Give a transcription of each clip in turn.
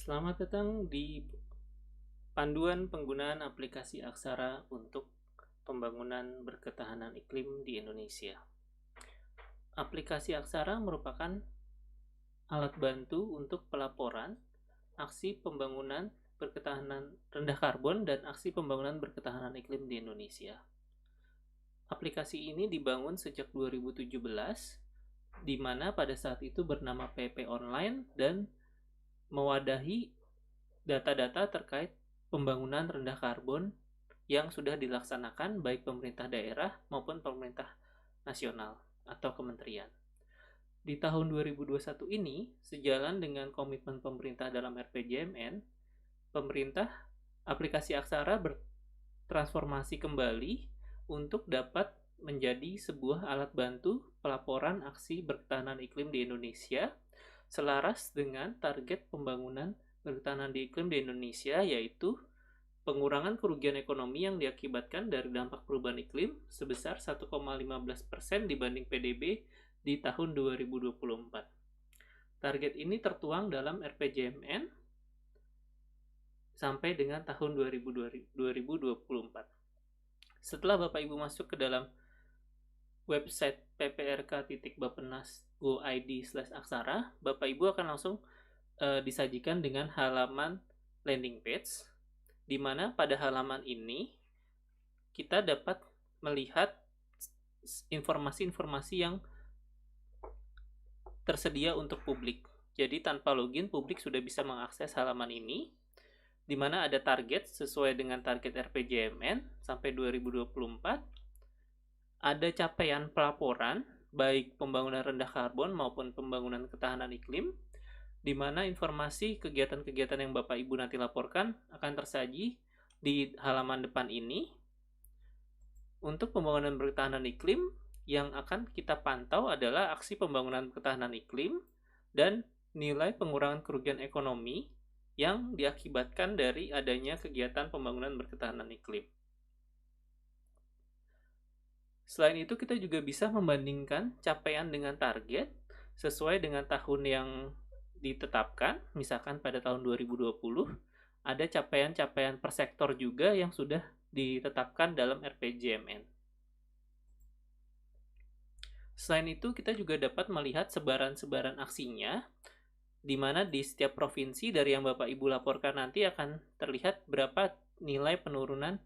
Selamat datang di panduan penggunaan aplikasi Aksara untuk pembangunan berketahanan iklim di Indonesia. Aplikasi Aksara merupakan alat bantu untuk pelaporan aksi pembangunan berketahanan rendah karbon dan aksi pembangunan berketahanan iklim di Indonesia. Aplikasi ini dibangun sejak 2017, di mana pada saat itu bernama PP Online dan mewadahi data-data terkait pembangunan rendah karbon yang sudah dilaksanakan baik pemerintah daerah maupun pemerintah nasional atau kementerian. Di tahun 2021 ini, sejalan dengan komitmen pemerintah dalam RPJMN, pemerintah aplikasi Aksara bertransformasi kembali untuk dapat menjadi sebuah alat bantu pelaporan aksi berketahanan iklim di Indonesia selaras dengan target pembangunan berketahanan di iklim di Indonesia, yaitu pengurangan kerugian ekonomi yang diakibatkan dari dampak perubahan iklim sebesar 1,15% dibanding PDB di tahun 2024. Target ini tertuang dalam RPJMN sampai dengan tahun 2024. Setelah Bapak Ibu masuk ke dalam website pprk.bappenas.go.id/aksara, Bapak Ibu akan langsung disajikan dengan halaman landing page, di mana pada halaman ini kita dapat melihat informasi-informasi yang tersedia untuk publik. Jadi tanpa login, publik sudah bisa mengakses halaman ini, di mana ada target sesuai dengan target RPJMN sampai 2024. Ada capaian pelaporan, baik pembangunan rendah karbon maupun pembangunan ketahanan iklim, di mana informasi kegiatan-kegiatan yang Bapak Ibu nanti laporkan akan tersaji di halaman depan ini. Untuk pembangunan berketahanan iklim, yang akan kita pantau adalah aksi pembangunan ketahanan iklim dan nilai pengurangan kerugian ekonomi yang diakibatkan dari adanya kegiatan pembangunan berketahanan iklim. Selain itu, kita juga bisa membandingkan capaian dengan target sesuai dengan tahun yang ditetapkan. Misalkan pada tahun 2020 ada capaian-capaian per sektor juga yang sudah ditetapkan dalam RPJMN. Selain itu, kita juga dapat melihat sebaran-sebaran aksinya, di mana di setiap provinsi dari yang Bapak Ibu laporkan nanti akan terlihat berapa nilai penurunan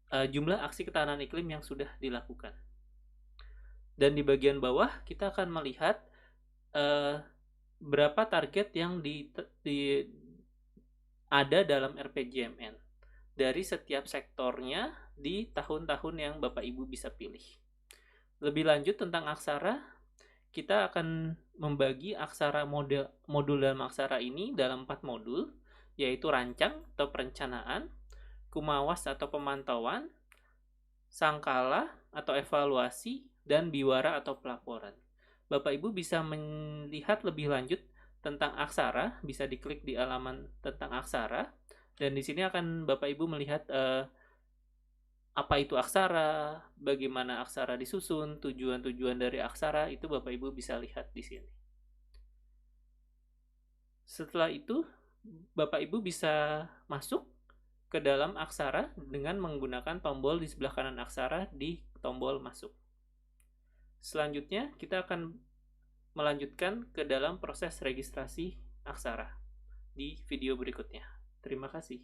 jumlah aksi ketahanan iklim yang sudah dilakukan. Dan di bagian bawah kita akan melihat berapa target yang ada dalam RPJMN dari setiap sektornya di tahun-tahun yang Bapak Ibu bisa pilih. Lebih lanjut tentang Aksara, kita akan membagi Aksara modul dalam Aksara ini dalam 4 modul, yaitu rancang atau perencanaan, kumawas atau pemantauan, sangkala atau evaluasi, dan biwara atau pelaporan. Bapak Ibu bisa melihat lebih lanjut tentang Aksara, bisa diklik di halaman tentang Aksara, dan di sini akan Bapak Ibu melihat apa itu Aksara, bagaimana Aksara disusun, tujuan-tujuan dari Aksara, itu Bapak Ibu bisa lihat di sini. Setelah itu, Bapak Ibu bisa masuk ke dalam Aksara dengan menggunakan tombol di sebelah kanan Aksara di tombol masuk. Selanjutnya, kita akan melanjutkan ke dalam proses registrasi Aksara di video berikutnya. Terima kasih.